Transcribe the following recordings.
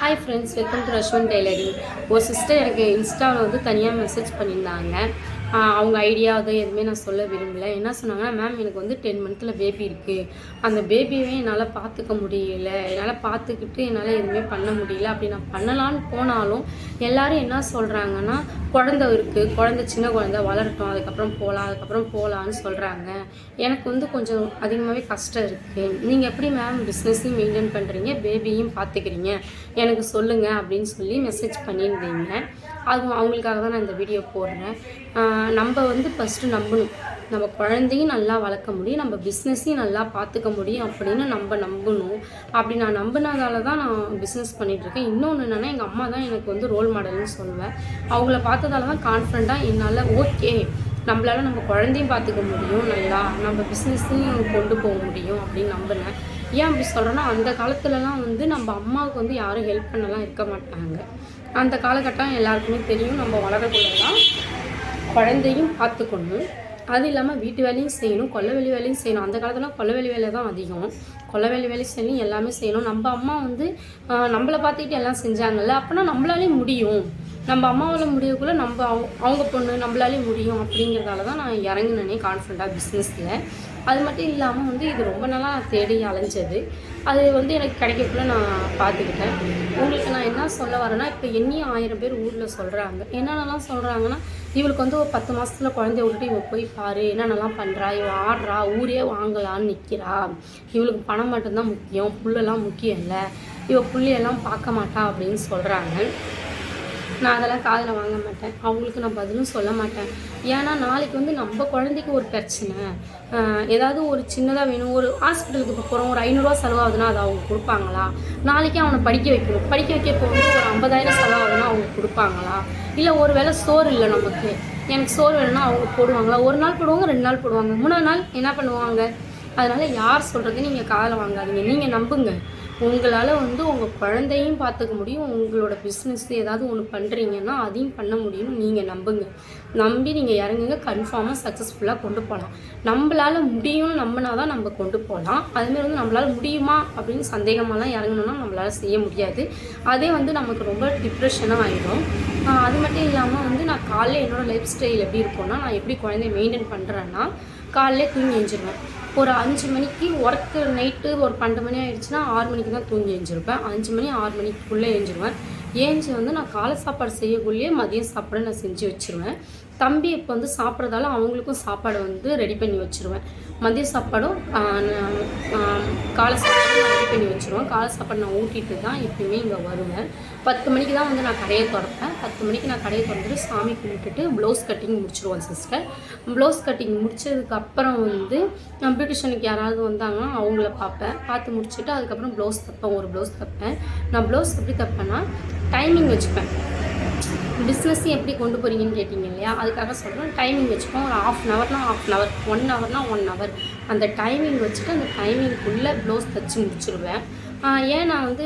Hi friends, welcome to Rashwan tailoring. ஒரு sister எனக்கு இன்ஸ்டாவில் வந்து தனியாக மெசேஜ் பண்ணியிருந்தாங்க. அவங்க ஐடியா அதை எதுவுமே நான் சொல்ல விரும்பலை. என்ன சொன்னாங்கன்னா, மேம் எனக்கு வந்து 10 மந்த்தில் பேபி இருக்குது, அந்த பேபியவே என்னால் பார்த்துக்க முடியல, என்னால் பார்த்துக்கிட்டு என்னால் எதுவுமே பண்ண முடியல. அப்படி நான் பண்ணலான்னு போனாலும் எல்லோரும் என்ன சொல்கிறாங்கன்னா, குழந்தை இருக்குது, குழந்தை சின்ன குழந்தை வளரட்டும், அதுக்கப்புறம் போகலான்னு சொல்கிறாங்க. எனக்கு வந்து கொஞ்சம் அதிகமாகவே கஷ்டம் இருக்குது. நீங்கள் எப்படி மேம் பிஸ்னஸையும் மெயின்டைன் பண்ணுறீங்க, பேபியும் பார்த்துக்கிறீங்க, எனக்கு சொல்லுங்கள் அப்படின்னு சொல்லி மெசேஜ் பண்ணியிருந்தீங்க. அவங்களுக்காக தான் நான் இந்த வீடியோ போடுறேன். நம்ம வந்து ஃபஸ்ட்டு நம்பணும், நம்ம குழந்தையும் நல்லா வளர்க்க முடியும், நம்ம பிஸ்னஸையும் நல்லா பார்த்துக்க முடியும் அப்படின்னு நம்ம நம்பணும். அப்படி நான் நம்பினதால தான் நான் பிஸ்னஸ் பண்ணிகிட்ருக்கேன். இன்னொன்று என்னென்னா, எங்கள் அம்மா தான் எனக்கு வந்து ரோல் மாடல்னு சொல்லுவேன். அவங்கள பார்த்ததால தான் கான்ஃபிடண்ட்டாக என்னால் ஓகே நம்மளால் நம்ம குழந்தையும் பார்த்துக்க முடியும், நல்லா நம்ம பிஸ்னஸையும் கொண்டு போக முடியும் அப்படின்னு நம்பினேன். ஏன் அப்படி சொல்கிறேன்னா, அந்த காலத்துலலாம் வந்து நம்ம அம்மாவுக்கு வந்து யாரும் ஹெல்ப் பண்ணலாம் இருக்க மாட்டாங்க. அந்த காலகட்டம் எல்லாருக்குமே தெரியும். நம்ம வளரக்குள்ளதான் குழந்தையும் பார்த்துக்கணும், அது இல்லாமல் வீட்டு வேலையும் செய்யணும், கொல்லைவெளி வேலையும் செய்யணும். அந்த காலத்தில் கொல்லைவெளி வேலை தான் அதிகம். கொல்லைவெளி வேலை செய்யணும், எல்லாமே செய்யணும். நம்ம அம்மா வந்து நம்மளை பார்த்துக்கிட்டு எல்லாம் செஞ்சாங்கல்ல, அப்போனா நம்மளாலே முடியும், நம்ம அம்மாவால் முடியக்குள்ளே நம்ம அவங்க பொண்ணு நம்மளாலே முடியும் அப்படிங்கிறதால தான் நான் இறங்கினேனே கான்ஃபிடண்ட்டாக பிஸ்னஸில். அது மட்டும் இல்லாமல் வந்து இது ரொம்ப நாளாக நான் தேடி அலைஞ்சது. அது வந்து எனக்கு கிடைக்கக்குள்ள நான் பார்த்துக்கிட்டேன். உங்களுக்கு நான் என்ன சொல்ல வரேன்னா, இப்போ என்னையும் 1000 பேர் ஊரில் சொல்கிறாங்க. என்னென்னலாம் சொல்கிறாங்கன்னா, இவளுக்கு வந்து ஒரு 10 மாதத்தில் குழந்தைய விட்டுட்டு இவள் போய் பாரு, என்னென்னலாம் பண்ணுறா, இவள் ஆடுறா, ஊரே வாங்கலான்னு நிற்கிறா, இவளுக்கு பணம் மட்டும்தான் முக்கியம், புள்ளெல்லாம் முக்கியம் இல்லை, இவள் புள்ளையெல்லாம் பார்க்க மாட்டா அப்படின்னு சொல்கிறாங்க. நான் அதெல்லாம் காதில் வாங்க மாட்டேன். அவங்களுக்கு நான் பதிலும் சொல்ல மாட்டேன். ஏன்னா நாளைக்கு வந்து நம்ம குழந்தைக்கு ஒரு பிரச்சனை, ஏதாவது ஒரு சின்னதாக வேணும், ஒரு ஹாஸ்பிட்டலுக்கு இப்போ போகிறோம், ஒரு 500 செலவாகுதுன்னா அதை அவங்க கொடுப்பாங்களா? நாளைக்கு அவனை படிக்க வைக்கணும், படிக்க வைக்க இப்போ வந்து ஒரு 50,000 செலவாகுதுன்னா அவங்க கொடுப்பாங்களா? இல்லை ஒரு வேளை சோறு இல்லை நமக்கு, எனக்கு சோறு வேணும்னா அவங்க போடுவாங்களா? ஒரு நாள் போடுவாங்க, 2 நாள் போடுவாங்க, 3ஆவது நாள் என்ன பண்ணுவாங்க? அதனால் யார் சொல்கிறது நீங்கள் காதில் வாங்காதீங்க. நீங்கள் நம்புங்க, உங்களால் வந்து உங்கள் குழந்தையும் பார்த்துக்க முடியும், உங்களோட பிஸ்னஸ் ஏதாவது ஒன்று பண்ணுறீங்கன்னா அதையும் பண்ண முடியும்னு நீங்கள் நம்புங்க. நம்பி நீங்கள் இறங்குங்க, கன்ஃபார்மாக சக்ஸஸ்ஃபுல்லாக கொண்டு போகலாம். நம்மளால் முடியும்னு நம்பினா தான் நம்ம கொண்டு போகலாம். அதுமாரி வந்து நம்மளால் முடியுமா அப்படின்னு சந்தேகமாலாம் இறங்கணுன்னா நம்மளால் செய்ய முடியாது. அதே வந்து நமக்கு ரொம்ப டிப்ரெஷனாக ஆகிடும். அது மட்டும் இல்லாமல் வந்து நான் காலையில் என்னோடய லைஃப் ஸ்டைல் எப்படி இருக்கும்னா, நான் எப்படி குழந்தைய மெயின்டைன் பண்ணுறேன்னா, காலையிலே தூங்கி எழுந்திருவேன். ஒரு 5 மணிக்கு ஒர்க்கு, நைட்டு ஒரு 12 மணி ஆகிடுச்சுன்னா 6 மணிக்கு தான் தூங்கி எழுந்திருப்பேன். 5 மணி 6 மணிக்குள்ளே எழுந்திருவேன். ஏஞ்சி வந்து நான் காலை சாப்பாடு செய்யக்குள்ளேயே மதியம் சாப்பாடு நான் செஞ்சு வச்சுருவேன். தம்பி இப்போ வந்து சாப்பிட்றதால அவங்களுக்கும் சாப்பாடு வந்து ரெடி பண்ணி வச்சுருவேன். மதிய சாப்பாடும் காலை சாப்பாடும் நான் ரெடி பண்ணி வச்சுருவேன். காலை சாப்பாடு நான் ஊட்டிட்டு தான் எப்பயுமே இங்கே வருவேன். 10 மணிக்கு தான் வந்து நான் கடையை திறப்பேன். 10 மணிக்கு நான் கடையை திறந்துட்டு சாமி கும்பிட்டுட்டு ப்ளவுஸ் கட்டிங் முடிச்சிடுவேன் சிஸ்டர். ப்ளவுஸ் கட்டிங் முடிச்சதுக்கப்புறம் வந்து நான் பியூட்டிஷனுக்கு யாராவது வந்தாங்கன்னா அவங்கள பார்ப்பேன். பார்த்து முடிச்சுட்டு அதுக்கப்புறம் ப்ளவுஸ் தைப்பேன். ஒரு ப்ளவுஸ் தைப்பேன். நான் ப்ளவுஸ் எப்படி தைப்பேன்னா, டைமிங் வச்சுப்பேன். பிஸ்னஸையும் எப்படி கொண்டு போகிறீங்கன்னு கேட்டிங்க இல்லையா, அதுக்காக சொல்கிறேன். டைமிங் வச்சுப்போம். ஒரு 1/2 ஹவர்னா 1/2 ஹவர், 1 ஹவர்னா 1 ஹவர், அந்த டைமிங் வச்சுட்டு அந்த டைமிங்குள்ளே ப்ளவுஸ் தைச்சி முடிச்சிடுவேன். ஏன் நான் வந்து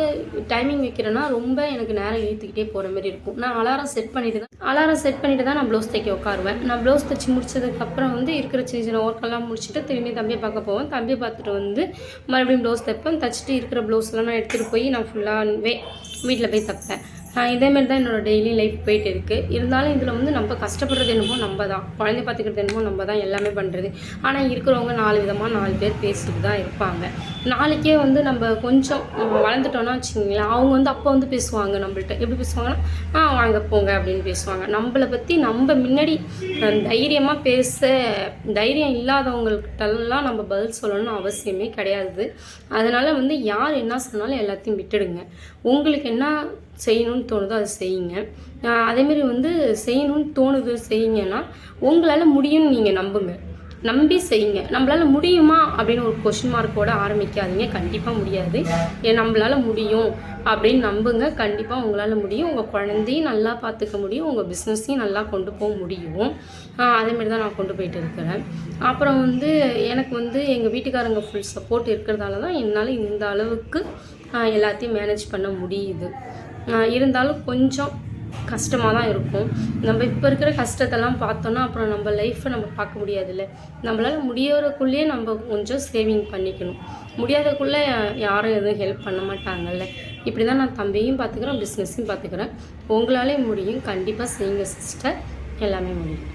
டைமிங் வைக்கிறேன்னா, ரொம்ப எனக்கு நேரம் இழுத்துக்கிட்டே போகிற மாதிரி இருக்கும். நான் அலாரம் செட் பண்ணிவிட்டு தான் நான் ப்ளவுஸ் தைக்க உட்காருவேன். நான் ப்ளவுஸ் தைச்சி முடிச்சதுக்கப்புறம் வந்து இருக்கிற சின்ன சின்ன ஒர்க்கெல்லாம் முடிச்சுட்டு திரும்பி தம்பியை பார்க்க போவேன். தம்பியை பார்த்துட்டு வந்து மறுபடியும் ப்ளவுஸ் தைப்பேன். தைச்சிட்டு இருக்கிற ப்ளவுஸ்லாம் நான் எடுத்துகிட்டு போய் நான் ஃபுல்லாகவே வீட்டில் போய் தைப்பேன். இதேமாரி தான் என்னோடய டெய்லி லைஃப் போயிட்டு இருக்குது. இருந்தாலும் இதில் வந்து நம்ம கஷ்டப்படுறது என்னமோ நம்ம தான், குழந்தைய பார்த்துக்கிறது என்னமோ நம்ம தான், எல்லாமே பண்ணுறது. ஆனால் இருக்கிறவங்க 4 விதமாக 4 பேர் பேசிட்டு தான் இருப்பாங்க. நாளைக்கே வந்து நம்ம கொஞ்சம் வளர்ந்துட்டோன்னா வச்சுக்கிங்களேன், அவங்க வந்து அப்போ வந்து பேசுவாங்க நம்மள்ட்ட. எப்படி பேசுவாங்கன்னா, வாங்க போங்க அப்படின்னு பேசுவாங்க. நம்மளை பற்றி நம்ம முன்னாடி தைரியமாக தைரியம் இல்லாதவங்கள்கிட்டலாம் நம்ம பதில் சொல்லணும்னு அவசியமே கிடையாது. அதனால் வந்து யார் என்ன சொன்னாலும் எல்லாத்தையும் விட்டுடுங்க. உங்களுக்கு என்ன செய்யணும்னு தோணுதோ அதை செய்யுங்க. அதேமாரி வந்து செய்யணும்னு தோணுது செய்யுங்கன்னா, உங்களால் முடியும்னு நீங்கள் நம்புங்க, நம்பி செய்யுங்க. நம்மளால் முடியுமா அப்படின்னு ஒரு கொஷின் மார்க்கோடு ஆரம்பிக்காதீங்க. கண்டிப்பாக முடியாது. நம்மளால் முடியும் அப்படின்னு நம்புங்க. கண்டிப்பாக உங்களால் முடியும். உங்கள் குழந்தையும் நல்லா பார்த்துக்க முடியும், உங்கள் பிஸ்னஸையும் நல்லா கொண்டு போக முடியும். அதேமாரி தான் நான் கொண்டு போயிட்டு இருக்கிறேன். அப்புறம் வந்து எனக்கு வந்து எங்கள் வீட்டுக்காரங்க ஃபுல் சப்போர்ட் இருக்கிறதால தான் என்னால் இந்த அளவுக்கு எல்லாத்தையும் மேனேஜ் பண்ண முடியுது. இருந்தாலும் கொஞ்சம் கஷ்டமாக தான் இருக்கும். நம்ம இப்போ இருக்கிற கஷ்டத்தெல்லாம் பார்த்தோன்னா அப்புறம் நம்ம லைஃப்பை நம்ம பார்க்க முடியாதுல்ல. நம்மளால் முடியறக்குள்ளேயே நம்ம கொஞ்சம் சேவிங் பண்ணிக்கணும். முடியாதக்குள்ளே யாரும் எதுவும் ஹெல்ப் பண்ண மாட்டாங்கல்ல. இப்படி தான் நான் தம்பியும் பார்த்துக்கிறேன், பிஸ்னஸையும் பார்த்துக்கிறேன். உங்களாலே முடியும், கண்டிப்பாக செய்யுங்க சிஸ்டர், எல்லாமே முடியும்.